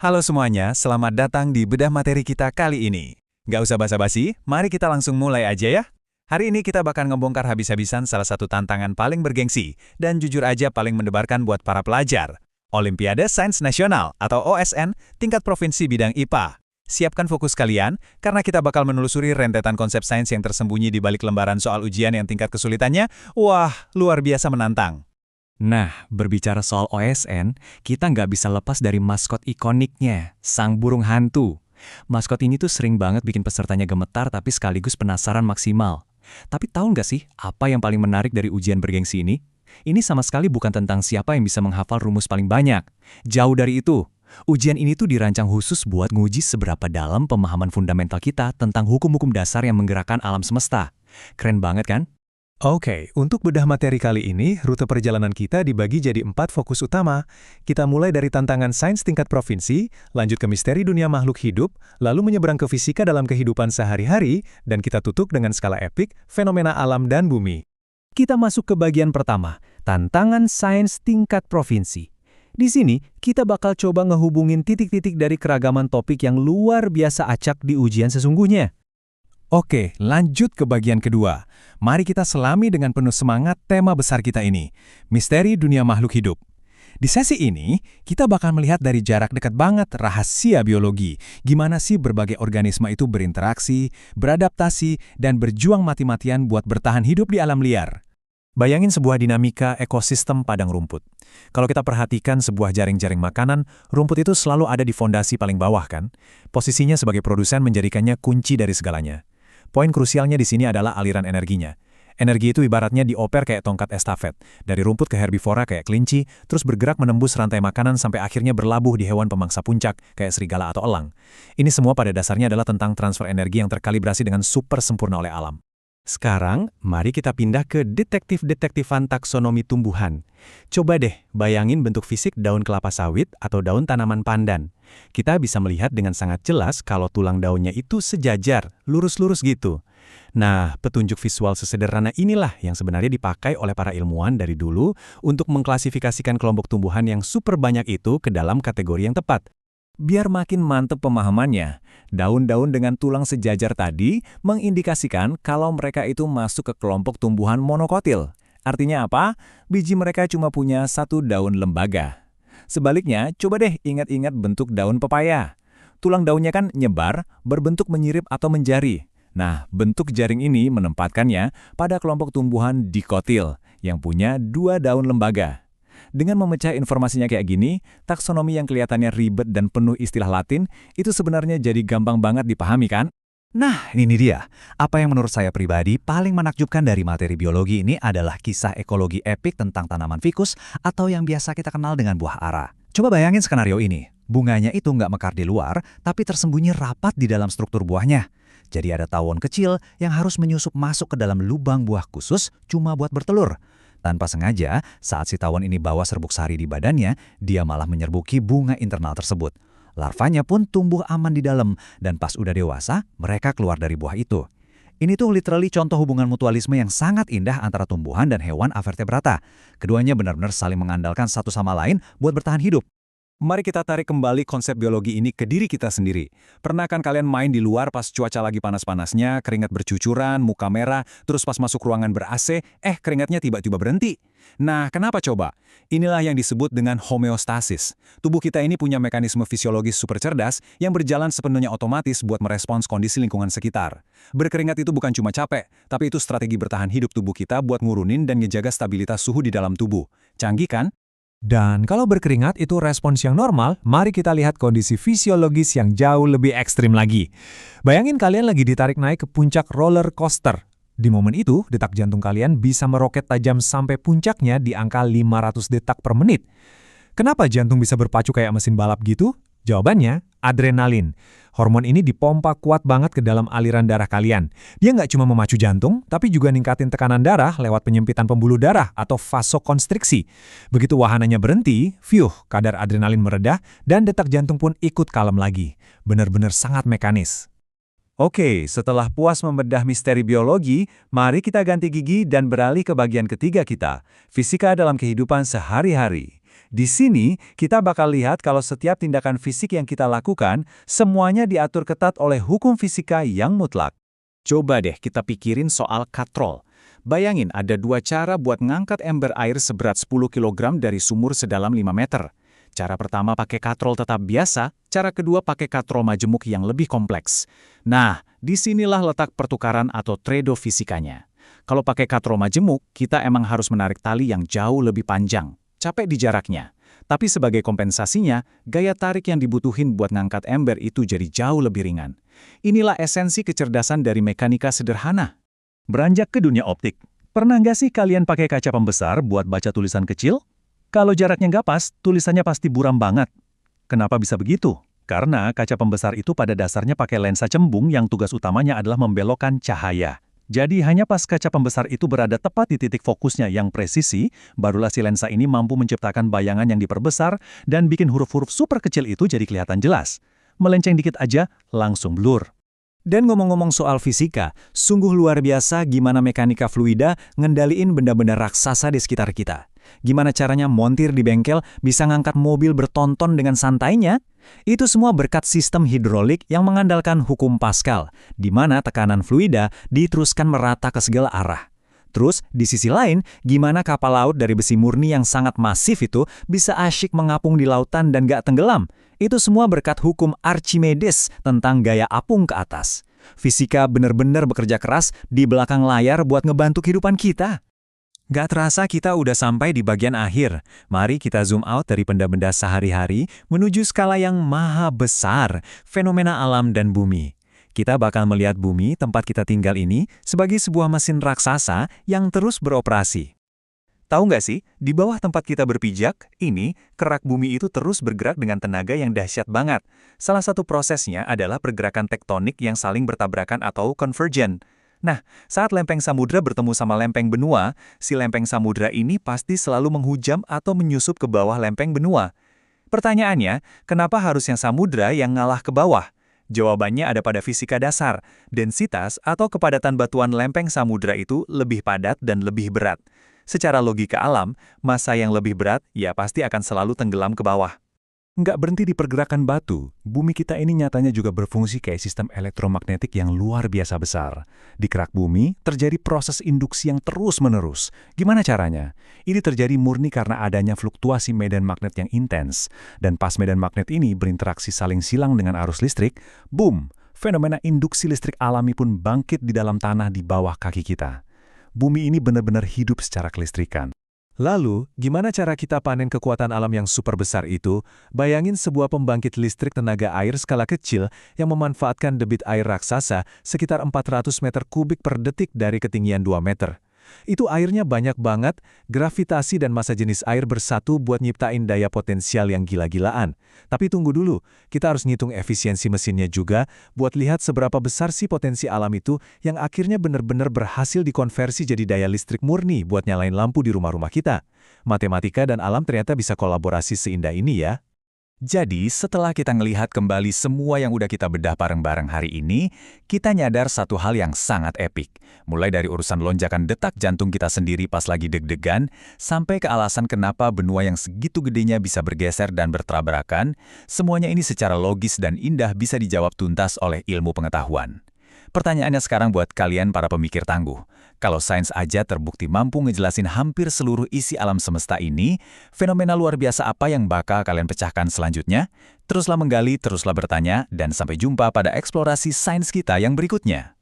Halo semuanya, selamat datang di bedah materi kita kali ini. Nggak usah basa-basi, mari kita langsung mulai aja ya. Hari ini kita bakal ngebongkar habis-habisan salah satu tantangan paling bergengsi dan jujur aja paling mendebarkan buat para pelajar. Olimpiade Sains Nasional atau OSN tingkat provinsi bidang IPA. Siapkan fokus kalian, karena kita bakal menelusuri rentetan konsep sains yang tersembunyi di balik lembaran soal ujian yang tingkat kesulitannya, wah, luar biasa menantang. Nah, berbicara soal OSN, kita nggak bisa lepas dari maskot ikoniknya, sang burung hantu. Maskot ini tuh sering banget bikin pesertanya gemetar tapi sekaligus penasaran maksimal. Tapi tahu nggak sih apa yang paling menarik dari ujian bergengsi ini? Ini sama sekali bukan tentang siapa yang bisa menghafal rumus paling banyak. Jauh dari itu. Ujian ini tuh dirancang khusus buat nguji seberapa dalam pemahaman fundamental kita tentang hukum-hukum dasar yang menggerakkan alam semesta. Keren banget kan? Oke, untuk bedah materi kali ini, rute perjalanan kita dibagi jadi 4 fokus utama. Kita mulai dari tantangan sains tingkat provinsi, lanjut ke misteri dunia makhluk hidup, lalu menyeberang ke fisika dalam kehidupan sehari-hari, dan kita tutup dengan skala epik, fenomena alam dan bumi. Kita masuk ke bagian pertama, tantangan sains tingkat provinsi. Di sini, kita bakal coba ngehubungin titik-titik dari keragaman topik yang luar biasa acak di ujian sesungguhnya. Oke, lanjut ke bagian kedua. Mari kita selami dengan penuh semangat tema besar kita ini, misteri dunia makhluk hidup. Di sesi ini, kita bakal melihat dari jarak dekat banget rahasia biologi. Gimana sih berbagai organisme itu berinteraksi, beradaptasi, dan berjuang mati-matian buat bertahan hidup di alam liar. Bayangin sebuah dinamika ekosistem padang rumput. Kalau kita perhatikan sebuah jaring-jaring makanan, rumput itu selalu ada di fondasi paling bawah kan? Posisinya sebagai produsen menjadikannya kunci dari segalanya. Poin krusialnya di sini adalah aliran energinya. Energi itu ibaratnya dioper kayak tongkat estafet, dari rumput ke herbivora kayak kelinci, terus bergerak menembus rantai makanan sampai akhirnya berlabuh di hewan pemangsa puncak kayak serigala atau elang. Ini semua pada dasarnya adalah tentang transfer energi yang terkalibrasi dengan super sempurna oleh alam. Sekarang, mari kita pindah ke detektif-detektifan taksonomi tumbuhan. Coba deh bayangin bentuk fisik daun kelapa sawit atau daun tanaman pandan. Kita bisa melihat dengan sangat jelas kalau tulang daunnya itu sejajar, lurus-lurus gitu. Nah, petunjuk visual sesederhana inilah yang sebenarnya dipakai oleh para ilmuwan dari dulu untuk mengklasifikasikan kelompok tumbuhan yang super banyak itu ke dalam kategori yang tepat. Biar makin mantep pemahamannya, daun-daun dengan tulang sejajar tadi mengindikasikan kalau mereka itu masuk ke kelompok tumbuhan monokotil. Artinya apa? Biji mereka cuma punya satu daun lembaga. Sebaliknya, coba deh ingat-ingat bentuk daun pepaya. Tulang daunnya kan nyebar, berbentuk menyirip atau menjari. Nah, bentuk jaring ini menempatkannya pada kelompok tumbuhan dikotil yang punya 2 daun lembaga. Dengan memecah informasinya kayak gini, taksonomi yang kelihatannya ribet dan penuh istilah Latin, itu sebenarnya jadi gampang banget dipahami kan? Nah, ini dia. Apa yang menurut saya pribadi paling menakjubkan dari materi biologi ini adalah kisah ekologi epik tentang tanaman fikus atau yang biasa kita kenal dengan buah ara. Coba bayangin skenario ini. Bunganya itu nggak mekar di luar, tapi tersembunyi rapat di dalam struktur buahnya. Jadi ada tawon kecil yang harus menyusup masuk ke dalam lubang buah khusus cuma buat bertelur. Tanpa sengaja, saat si tawon ini bawa serbuk sari di badannya, dia malah menyerbuki bunga internal tersebut. Larvanya pun tumbuh aman di dalam, dan pas udah dewasa, mereka keluar dari buah itu. Ini tuh literally contoh hubungan mutualisme yang sangat indah antara tumbuhan dan hewan avertebrata. Keduanya benar-benar saling mengandalkan satu sama lain buat bertahan hidup. Mari kita tarik kembali konsep biologi ini ke diri kita sendiri. Pernah kan kalian main di luar pas cuaca lagi panas-panasnya, keringat bercucuran, muka merah, terus pas masuk ruangan ber-AC, keringatnya tiba-tiba berhenti? Nah, kenapa coba? Inilah yang disebut dengan homeostasis. Tubuh kita ini punya mekanisme fisiologis super cerdas yang berjalan sepenuhnya otomatis buat merespons kondisi lingkungan sekitar. Berkeringat itu bukan cuma capek, tapi itu strategi bertahan hidup tubuh kita buat ngurunin dan ngejaga stabilitas suhu di dalam tubuh. Canggih kan? Dan kalau berkeringat itu respons yang normal, mari kita lihat kondisi fisiologis yang jauh lebih ekstrim lagi. Bayangin kalian lagi ditarik naik ke puncak roller coaster. Di momen itu, detak jantung kalian bisa meroket tajam sampai puncaknya di angka 500 detak per menit. Kenapa jantung bisa berpacu kayak mesin balap gitu? Jawabannya, adrenalin. Hormon ini dipompa kuat banget ke dalam aliran darah kalian. Dia nggak cuma memacu jantung, tapi juga ningkatin tekanan darah lewat penyempitan pembuluh darah atau vasokonstriksi. Begitu wahananya berhenti, kadar adrenalin meredah dan detak jantung pun ikut kalem lagi. Benar-benar sangat mekanis. Oke, setelah puas membedah misteri biologi, mari kita ganti gigi dan beralih ke bagian ketiga kita, fisika dalam kehidupan sehari-hari. Di sini, kita bakal lihat kalau setiap tindakan fisik yang kita lakukan, semuanya diatur ketat oleh hukum fisika yang mutlak. Coba deh kita pikirin soal katrol. Bayangin ada dua cara buat ngangkat ember air seberat 10 kg dari sumur sedalam 5 meter. Cara pertama pakai katrol tetap biasa, cara kedua pakai katrol majemuk yang lebih kompleks. Nah, disinilah letak pertukaran atau trade-off fisikanya. Kalau pakai katrol majemuk, kita emang harus menarik tali yang jauh lebih panjang. Capek di jaraknya. Tapi sebagai kompensasinya, gaya tarik yang dibutuhin buat ngangkat ember itu jadi jauh lebih ringan. Inilah esensi kecerdasan dari mekanika sederhana. Beranjak ke dunia optik. Pernah nggak sih kalian pakai kaca pembesar buat baca tulisan kecil? Kalau jaraknya nggak pas, tulisannya pasti buram banget. Kenapa bisa begitu? Karena kaca pembesar itu pada dasarnya pakai lensa cembung yang tugas utamanya adalah membelokkan cahaya. Jadi hanya pas kaca pembesar itu berada tepat di titik fokusnya yang presisi, barulah si lensa ini mampu menciptakan bayangan yang diperbesar dan bikin huruf-huruf super kecil itu jadi kelihatan jelas. Melenceng dikit aja, langsung blur. Dan ngomong-ngomong soal fisika, sungguh luar biasa gimana mekanika fluida ngendaliin benda-benda raksasa di sekitar kita. Gimana caranya montir di bengkel bisa ngangkat mobil bertonton dengan santainya? Itu semua berkat sistem hidrolik yang mengandalkan hukum Pascal, di mana tekanan fluida diteruskan merata ke segala arah. Terus, di sisi lain, gimana kapal laut dari besi murni yang sangat masif itu bisa asyik mengapung di lautan dan gak tenggelam? Itu semua berkat hukum Archimedes tentang gaya apung ke atas. Fisika benar-benar bekerja keras di belakang layar buat ngebantu kehidupan kita. Gak terasa kita udah sampai di bagian akhir. Mari kita zoom out dari benda-benda sehari-hari menuju skala yang maha besar, fenomena alam dan bumi. Kita bakal melihat bumi tempat kita tinggal ini sebagai sebuah mesin raksasa yang terus beroperasi. Tahu nggak sih, di bawah tempat kita berpijak, ini, kerak bumi itu terus bergerak dengan tenaga yang dahsyat banget. Salah satu prosesnya adalah pergerakan tektonik yang saling bertabrakan atau convergent. Nah, saat lempeng samudra bertemu sama lempeng benua, si lempeng samudra ini pasti selalu menghujam atau menyusup ke bawah lempeng benua. Pertanyaannya, kenapa harus yang samudra yang ngalah ke bawah? Jawabannya ada pada fisika dasar. Densitas atau kepadatan batuan lempeng samudra itu lebih padat dan lebih berat. Secara logika alam, massa yang lebih berat ya pasti akan selalu tenggelam ke bawah. Nggak berhenti di pergerakan batu, bumi kita ini nyatanya juga berfungsi kayak sistem elektromagnetik yang luar biasa besar. Di kerak bumi, terjadi proses induksi yang terus-menerus. Gimana caranya? Ini terjadi murni karena adanya fluktuasi medan magnet yang intens. Dan pas medan magnet ini berinteraksi saling silang dengan arus listrik, boom! Fenomena induksi listrik alami pun bangkit di dalam tanah di bawah kaki kita. Bumi ini benar-benar hidup secara kelistrikan. Lalu, gimana cara kita panen kekuatan alam yang super besar itu? Bayangin sebuah pembangkit listrik tenaga air skala kecil yang memanfaatkan debit air raksasa sekitar 400 meter kubik per detik dari ketinggian 2 meter. Itu airnya banyak banget, gravitasi dan massa jenis air bersatu buat nyiptain daya potensial yang gila-gilaan. Tapi tunggu dulu, kita harus ngitung efisiensi mesinnya juga buat lihat seberapa besar sih potensi alam itu yang akhirnya benar-benar berhasil dikonversi jadi daya listrik murni buat nyalain lampu di rumah-rumah kita. Matematika dan alam ternyata bisa kolaborasi seindah ini ya. Jadi, setelah kita ngelihat kembali semua yang udah kita bedah bareng-bareng hari ini, kita nyadar satu hal yang sangat epik. Mulai dari urusan lonjakan detak jantung kita sendiri pas lagi deg-degan, sampai ke alasan kenapa benua yang segitu gedenya bisa bergeser dan bertabrakan, semuanya ini secara logis dan indah bisa dijawab tuntas oleh ilmu pengetahuan. Pertanyaannya sekarang buat kalian para pemikir tangguh. Kalau sains aja terbukti mampu ngejelasin hampir seluruh isi alam semesta ini, fenomena luar biasa apa yang bakal kalian pecahkan selanjutnya? Teruslah menggali, teruslah bertanya, dan sampai jumpa pada eksplorasi sains kita yang berikutnya.